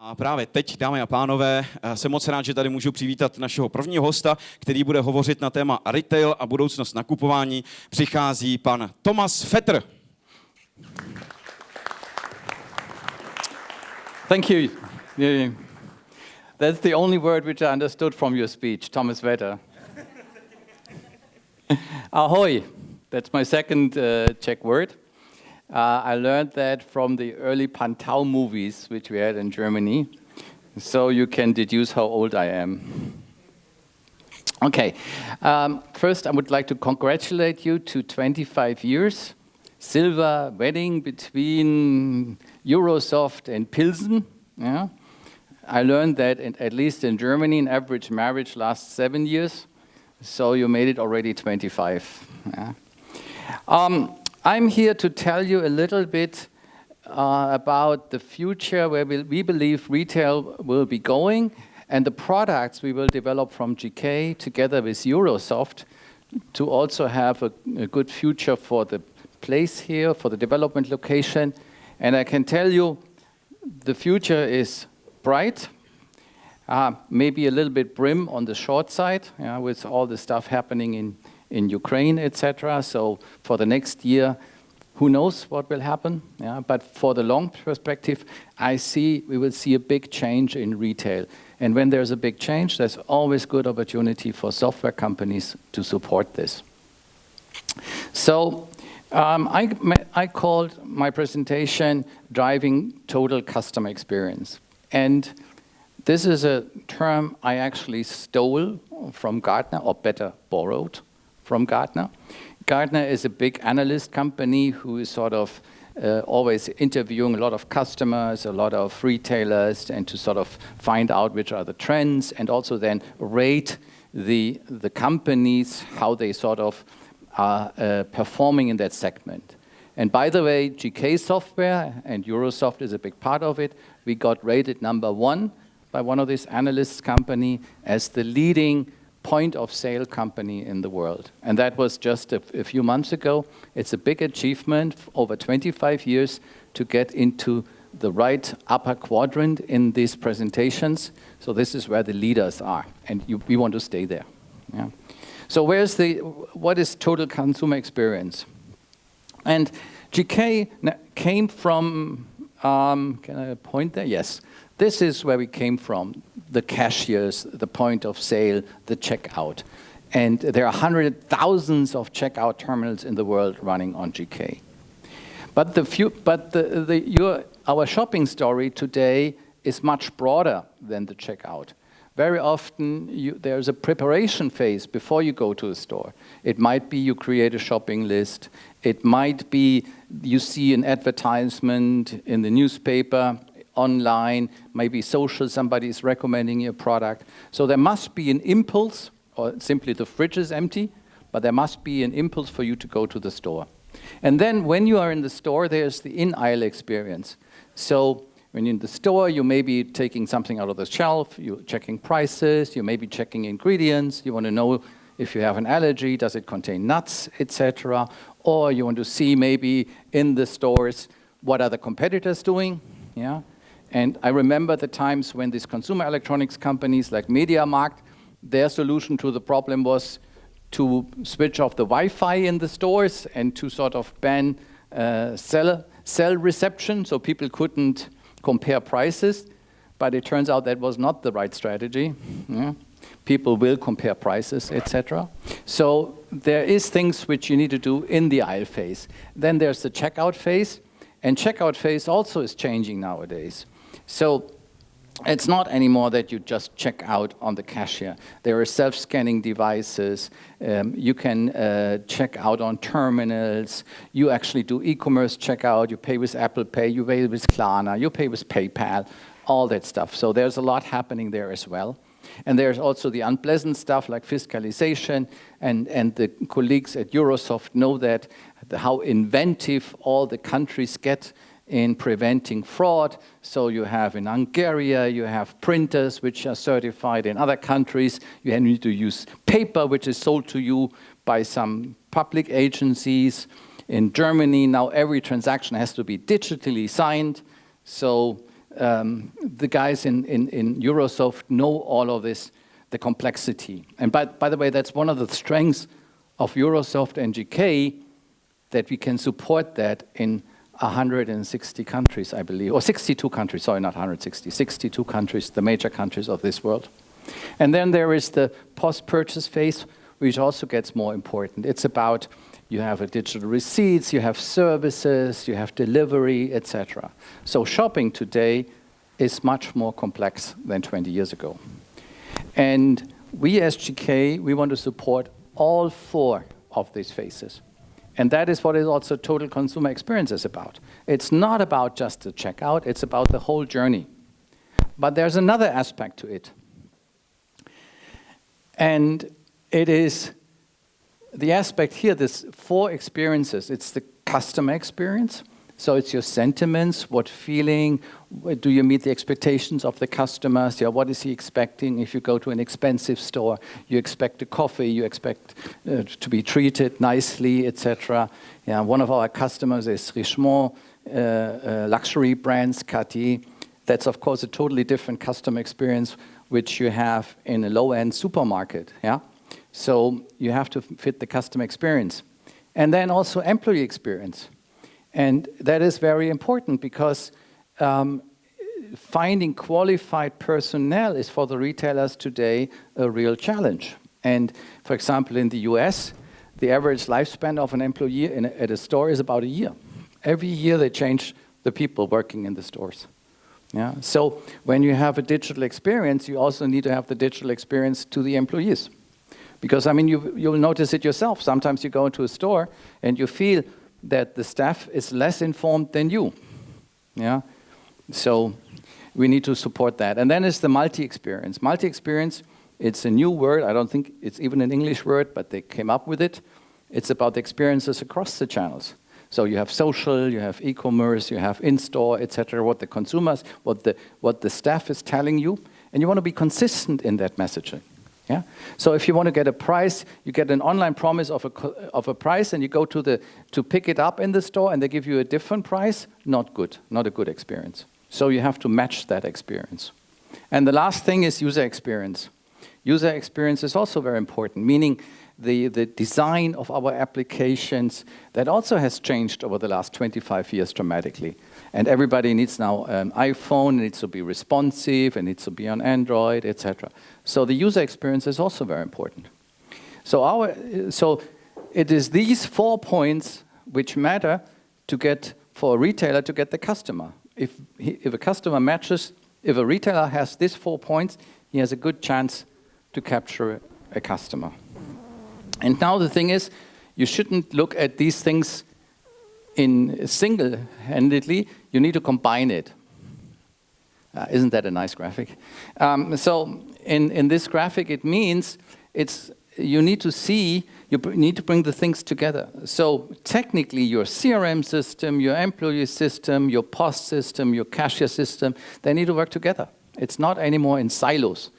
A právě teď, dámy a pánové, jsem moc rád, že tady můžu přivítat našeho prvního hosta, který bude hovořit na téma retail a budoucnost nakupování. Přichází pan Thomas Vetter. Thank you. That's the only word which I understood from your speech, Thomas Vetter. Ahoy, that's my second Czech word. I learned that from the early Pantau movies, which we had in Germany. So you can deduce how old I am. Okay, first I would like to congratulate you to 25 years. Silver wedding between Eurosoft and Pilsen. Yeah. I learned that at least in Germany, an average marriage lasts 7 years. So you made it already 25. Yeah. I'm here to tell you a little bit about the future where we believe retail will be going and the products we will develop from GK together with Eurosoft to also have a good future for the place here, for the development location. And I can tell you the future is bright, maybe a little bit grim on the short side, with all the stuff happening in Ukraine, etc. So for the next year, who knows what will happen? Yeah, but for the long perspective, we will see a big change in retail. And when there's a big change, there's always good opportunity for software companies to support this. So I called my presentation Driving Total Customer Experience. And this is a term I actually stole from Gartner, or better, borrowed from Gartner. Gartner is a big analyst company who is sort of always interviewing a lot of customers, a lot of retailers, and to sort of find out which are the trends, and also then rate the companies, how they sort of are performing in that segment. And by the way, GK Software, and Eurosoft is a big part of it, we got rated #1 by one of these analysts company as the leading point-of-sale company in the world. And that was just a few months ago. It's a big achievement over 25 years to get into the right upper quadrant in these presentations. So this is where the leaders are, and we want to stay there. Yeah. So what is total consumer experience? And GK came from, can I point there? Yes. This is where we came from, the cashiers, the point of sale, the checkout. And there are hundreds of thousands of checkout terminals in the world running on GK. But our shopping story today is much broader than the checkout. Very often there's a preparation phase before you go to the store. It might be you create a shopping list. It might be you see an advertisement in the newspaper, online, maybe social, somebody is recommending your product. So there must be an impulse, or simply the fridge is empty, but there must be an impulse for you to go to the store. And then when you are in the store, there's the in-aisle experience. So when you're in the store, you may be taking something out of the shelf, you're checking prices, you may be checking ingredients, you want to know if you have an allergy, does it contain nuts, etc. Or you want to see maybe in the stores, what are the competitors doing? Yeah. And I remember the times when these consumer electronics companies like MediaMarkt, their solution to the problem was to switch off the Wi-Fi in the stores and to sort of ban cell reception so people couldn't compare prices. But it turns out that was not the right strategy. Yeah. People will compare prices, etc. So there is things which you need to do in the aisle phase. Then there's the checkout phase. And checkout phase also is changing nowadays. So it's not anymore that you just check out on the cashier. There are self-scanning devices. You can check out on terminals. You actually do e-commerce checkout. You pay with Apple Pay. You pay with Klarna. You pay with PayPal. All that stuff. So there's a lot happening there as well. And there's also the unpleasant stuff like fiscalization. And the colleagues at Eurosoft know that, how inventive all the countries get in preventing fraud. So you have in Hungary, you have printers which are certified in other countries. You need to use paper which is sold to you by some public agencies. In Germany, now every transaction has to be digitally signed. So the guys in Eurosoft know all of this, the complexity. And by the way, that's one of the strengths of Eurosoft and GK, that we can support that in 160 countries, I believe, or 62 countries, sorry, not 160, 62 countries, the major countries of this world. And then there is the post-purchase phase, which also gets more important. It's about, you have a digital receipts, you have services, you have delivery, etc. So shopping today is much more complex than 20 years ago. And we as GK, we want to support all 4 of these phases. And that is what is also total consumer experience is about. It's not about just the checkout, it's about the whole journey. But there's another aspect to it. And it is the aspect here, this 4 experiences. It's the customer experience. So it's your sentiments, what feeling, do you meet the expectations of the customers? Yeah, what is he expecting? If you go to an expensive store, you expect a coffee, you expect to be treated nicely, etc. Yeah, one of our customers is Richemont, luxury brands, Cartier. That's of course a totally different customer experience which you have in a low-end supermarket. Yeah, so you have to fit the customer experience, and then also employee experience. And that is very important because finding qualified personnel is for the retailers today a real challenge. And for example, in the US, the average lifespan of an employee at a store is about a year. Every year they change the people working in the stores. Yeah? So when you have a digital experience, you also need to have the digital experience to the employees. Because I mean, you'll notice it yourself. Sometimes you go into a store and you feel that the staff is less informed than you. Yeah? So we need to support that. And then it's the multi-experience. Multi-experience, it's a new word. I don't think it's even an English word, but they came up with it. It's about the experiences across the channels. So you have social, you have e-commerce, you have in-store, etc. What the consumers, what the staff is telling you, and you want to be consistent in that messaging. Yeah? So if you want to get a price, you get an online promise of a price, and you go to pick it up in the store, and they give you a different price. Not good, not a good experience. So you have to match that experience. And the last thing is user experience. User experience is also very important, meaning the design of our applications that also has changed over the last 25 years dramatically. And everybody needs now an iPhone, it needs to be responsive, it needs to be on Android, etc. So the user experience is also very important. So it is these 4 points which matter to get, for a retailer to get the customer. If a customer matches, if a retailer has these 4 points, he has a good chance to capture a customer. And now the thing is, you shouldn't look at these things in single-handedly, you need to combine it. Isn't that a nice graphic? So in this graphic, it means you need to bring the things together. So technically, your CRM system, your employee system, your POS system, your cashier system, they need to work together. It's not anymore in silos.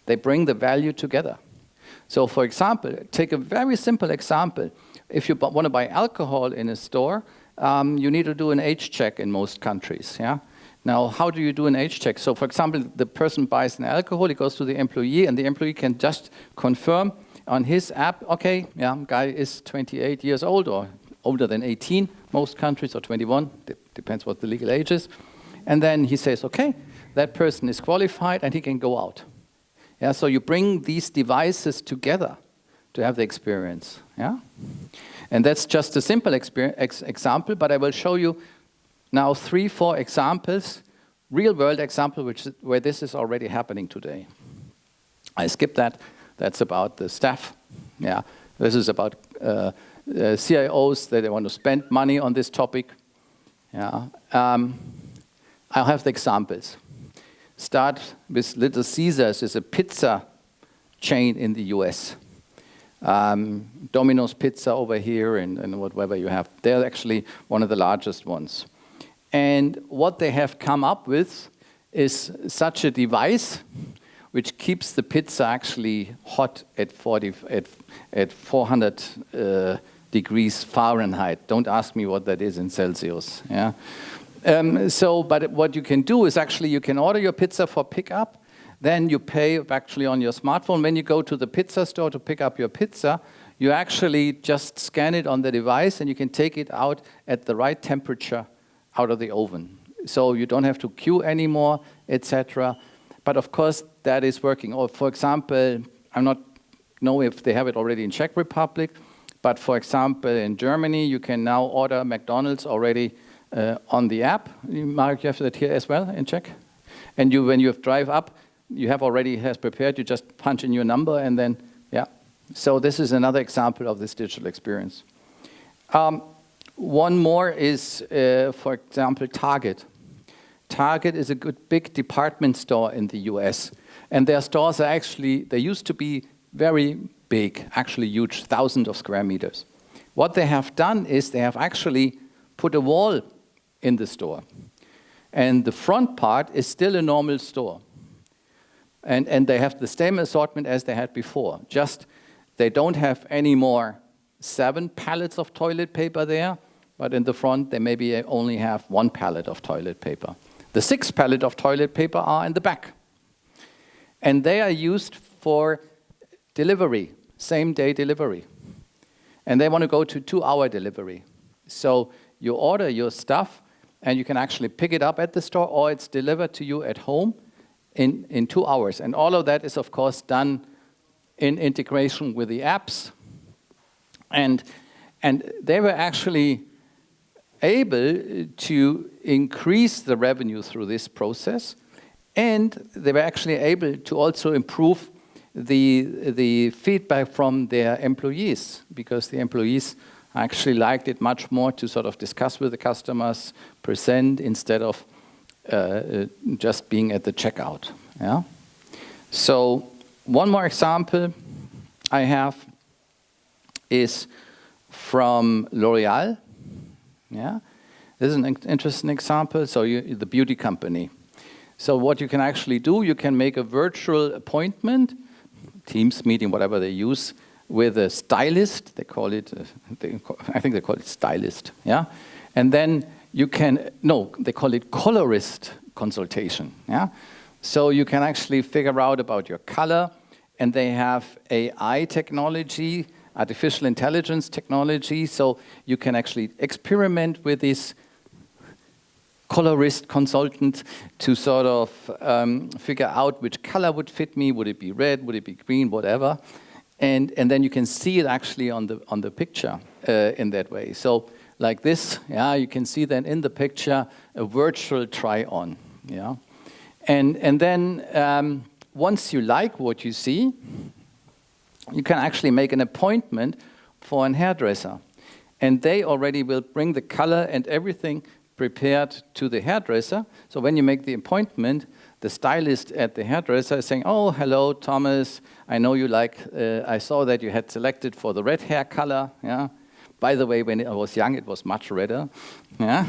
They bring the value together. So for example, take a very simple example. If you want to buy alcohol in a store, you need to do an age check in most countries. Yeah? Now, how do you do an age check? So for example, the person buys an alcohol, he goes to the employee, and the employee can just confirm on his app, okay, yeah, guy is 28 years old or older than 18, most countries, or 21, depends what the legal age is. And then he says, okay, that person is qualified and he can go out. Yeah, so you bring these devices together to have the experience. Yeah? And that's just a simple example, but I will show you now 3, 4 examples, real-world examples where this is already happening today. I skipped that. That's about the staff. Yeah, this is about CIOs that they want to spend money on this topic. Yeah, I'll have the examples. Start with Little Caesars, is a pizza chain in the US. Domino's Pizza over here and whatever you have. They're actually one of the largest ones. And what they have come up with is such a device which keeps the pizza actually hot at 400 degrees Fahrenheit. Don't ask me what that is in Celsius. Yeah? But what you can do is actually you can order your pizza for pickup, then you pay actually on your smartphone. When you go to the pizza store to pick up your pizza, you actually just scan it on the device and you can take it out at the right temperature out of the oven. So you don't have to queue anymore, etc. But of course, that is working. Or for example, I'm not know if they have it already in Czech Republic, but for example, in Germany, you can now order McDonald's already on the app. Mark, you have that here as well in Czech? And when you drive up, you have already has prepared, you just punch in your number and then, yeah. So this is another example of this digital experience. One more is, for example, Target. Target is a good big department store in the US. And their stores are actually, they used to be very big, actually huge, thousands of square meters. What they have done is they have actually put a wall in the store. And the front part is still a normal store. And they have the same assortment as they had before. Just they don't have any more 7 pallets of toilet paper there, but in the front they maybe only have 1 pallet of toilet paper. The 6 pallets of toilet paper are in the back. And they are used for delivery, same-day delivery. And they want to go to 2-hour delivery. So you order your stuff, and you can actually pick it up at the store, or it's delivered to you at home in 2 hours. And all of that is, of course, done in integration with the apps. And they were actually able to increase the revenue through this process. And they were actually able to also improve the feedback from their employees, because the employees actually liked it much more to sort of discuss with the customers, present, instead of just being at the checkout. Yeah? So one more example I have is from L'Oreal. Yeah? This is an interesting example. So the beauty company. So what you can actually do, you can make a virtual appointment, Teams meeting, whatever they use, with a stylist. They call it, I think they call it stylist. Yeah, and then you can, no, they call it colorist consultation. Yeah, so you can actually figure out about your color, and they have AI technology, artificial intelligence technology, so you can actually experiment with this colorist consultant to sort of figure out which color would fit me. Would it be red? Would it be green? Whatever. And then you can see it actually on the picture in that way. So like this, yeah, you can see then in the picture a virtual try-on. Yeah, and then once you like what you see, you can actually make an appointment for a hairdresser, and they already will bring the color and everything prepared to the hairdresser. So when you make the appointment, the stylist at the hairdresser is saying, "Oh, hello, Thomas. I know you like. I saw that you had selected for the red hair color. Yeah. By the way, when I was young, it was much redder. Yeah.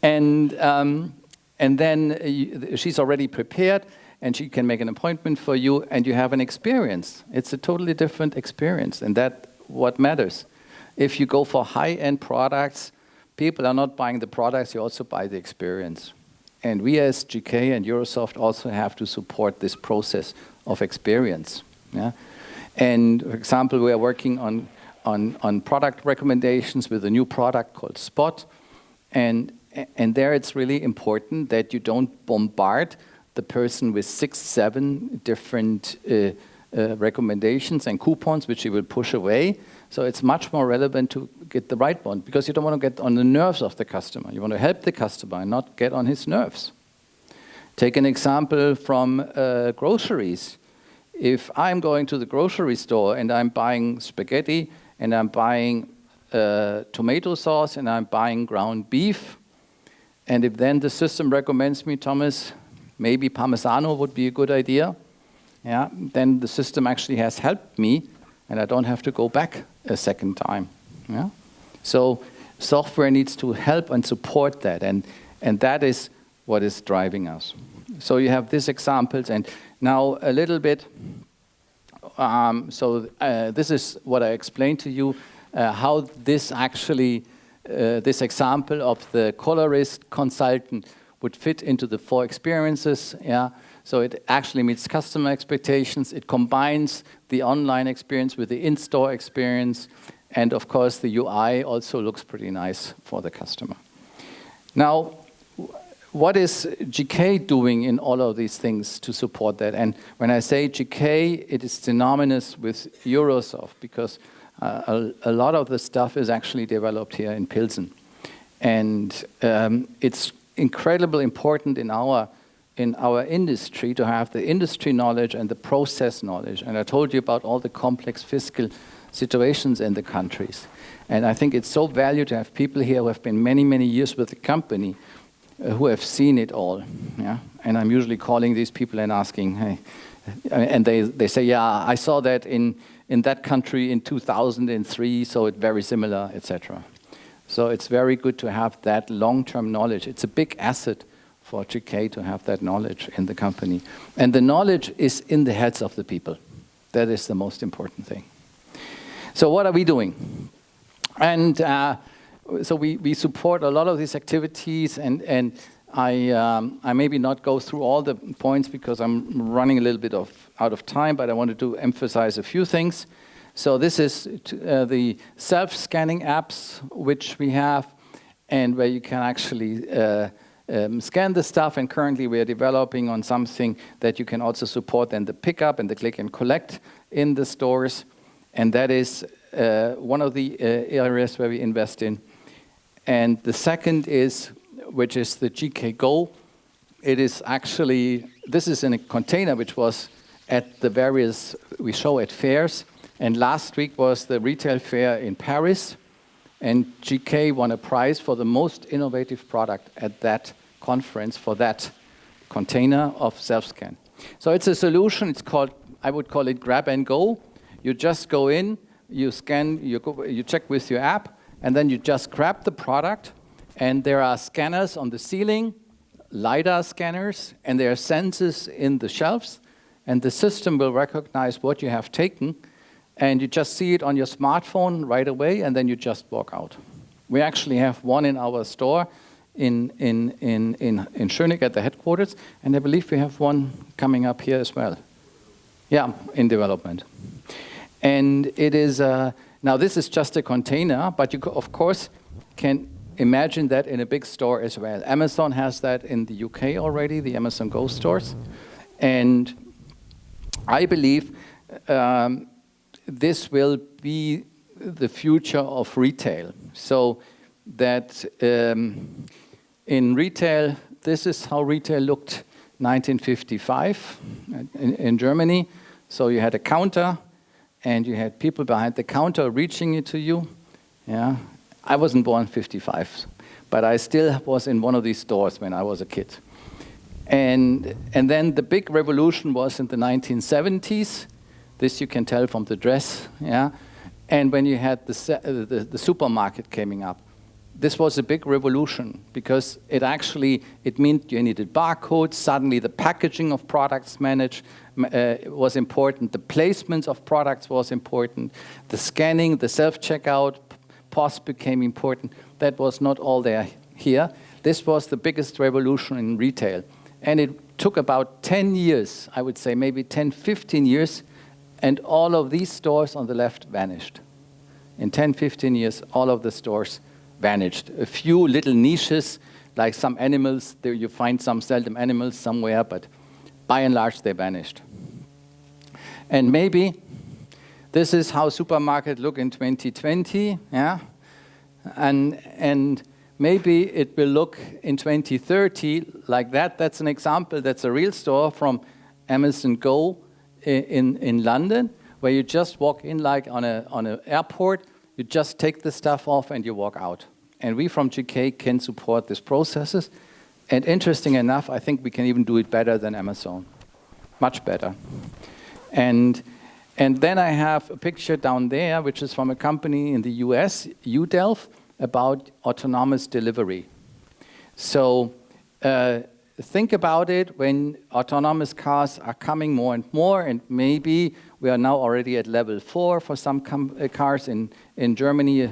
And then she's already prepared, and she can make an appointment for you, and you have an experience. It's a totally different experience, and that's what matters. If you go for high-end products, people are not buying the products, you also buy the experience. And we as GK and Eurosoft also have to support this process of experience. Yeah? And for example, we are working on product recommendations with a new product called Spot. And there it's really important that you don't bombard the person with 6, 7 different recommendations and coupons, which you will push away. So it's much more relevant to get the right one, because you don't want to get on the nerves of the customer. You want to help the customer and not get on his nerves. Take an example from groceries. If I'm going to the grocery store and I'm buying spaghetti and I'm buying tomato sauce and I'm buying ground beef, and if then the system recommends me, Thomas, maybe Parmesano would be a good idea, yeah, then the system actually has helped me, and I don't have to go back a second time. Yeah? So software needs to help and support that, and that is what is driving us. So you have these examples, and now a little bit, this is what I explained to you, how this actually this example of the colorist consultant would fit into the 4 experiences. Yeah, so it actually meets customer expectations. It combines the online experience with the in-store experience, and of course the UI also looks pretty nice for the customer. Now, what is GK doing in all of these things to support that? And when I say GK, it is synonymous with Eurosoft, because a lot of the stuff is actually developed here in Pilsen. And it's incredibly important in our industry to have the industry knowledge and the process knowledge. And I told you about all the complex fiscal situations in the countries. And I think it's so valuable to have people here who have been many, many years with the company, who have seen it all. Yeah? And I'm usually calling these people and asking, hey, and they say, yeah, I saw that in that country in 2003, so it's very similar, etc. So it's very good to have that long-term knowledge. It's a big asset for GK to have that knowledge in the company. And the knowledge is in the heads of the people. That is the most important thing. So what are we doing? And so we support a lot of these activities, and I maybe not go through all the points because I'm running a little bit out of time, but I wanted to emphasize a few things. So this is the self-scanning apps which we have, and where you can actually scan the stuff, and currently we are developing on something that you can also support then the pickup and the click and collect in the stores, and that is one of the areas where we invest in. And the second is, which is the GK Go. It is actually, this is in a container which was at the various, we show at fairs, and last week was the retail fair in Paris, and GK won a prize for the most innovative product at that conference for that container of self-scan. So it's a solution, it's called, I would call it grab and go. You just go in, you scan, you check with your app, and then you just grab the product, and there are scanners on the ceiling, LiDAR scanners, and there are sensors in the shelves, and the system will recognize what you have taken, and you just see it on your smartphone right away, and then you just walk out. We actually have one in our store in Schöneck at the headquarters, and I believe we have one coming up here as well. Yeah, in development. And it is, now this is just a container, but you of course can imagine that in a big store as well. Amazon has that in the UK already, the Amazon Go stores. And I believe this will be the future of retail. So that in retail, this is how retail looked 1955 in Germany. So you had a counter, and you had people behind the counter reaching it to you. Yeah, I wasn't born in 55, but I still was in one of these stores when I was a kid. And then the big revolution was in the 1970s. This you can tell from the dress, yeah. And when you had the supermarket coming up, this was a big revolution because it meant you needed barcodes. Suddenly the packaging of products was important. The placements of products was important. The scanning, the self-checkout, POS became important. That was not all there here. This was the biggest revolution in retail. And it took about 10 years, I would say maybe 10, 15 years, and all of these stores on the left vanished. In 10, 15 years, all of the stores vanished. A few little niches, like some animals, there you find some seldom animals somewhere, but by and large they vanished. And maybe this is how supermarkets look in 2020, yeah? And maybe it will look in 2030 like that. That's an example, that's a real store from Amazon Go in London, where you just walk in like on an airport, you just take the stuff off and you walk out. And we from GK can support these processes. And interesting enough, I think we can even do it better than Amazon. Much better. And then I have a picture down there, which is from a company in the US, UDelv, about autonomous delivery. So think about it when autonomous cars are coming more and more, and maybe we are now already at level 4 for some cars. In Germany,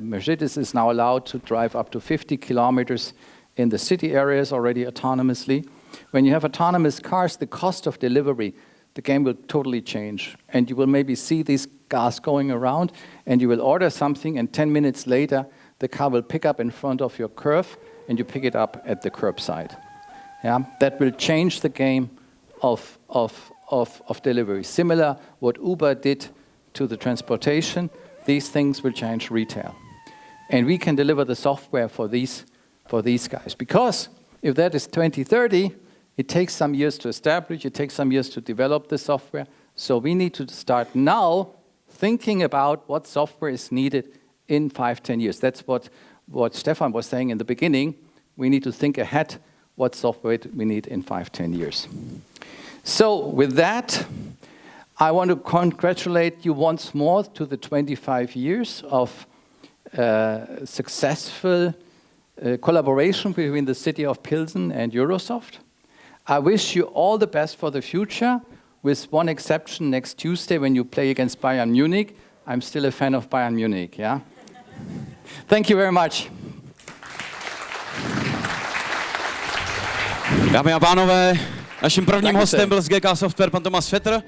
Mercedes is now allowed to drive up to 50 kilometers in the city areas already autonomously. When you have autonomous cars, the cost of delivery, the game will totally change. And you will maybe see these cars going around, and you will order something, and 10 minutes later, the car will pick up in front of your curb, and you pick it up at the curbside. Yeah? That will change the game of delivery. Similar what Uber did to the transportation, these things will change retail. And we can deliver the software for these guys. Because if that is 2030, it takes some years to establish, it takes some years to develop the software. So we need to start now thinking about what software is needed in 5-10 years. That's what Stefan was saying in the beginning. We need to think ahead what software we need in 5-10 years. So with that, I want to congratulate you once more to the 25 years of successful collaboration between the city of Pilsen and Eurosoft. I wish you all the best for the future, with one exception. Next Tuesday when you play against Bayern Munich, I'm still a fan of Bayern Munich, yeah? Thank you very much. Dámy a pánové, naším prvním hostem byl z GK Software pan Tomáš Vetter.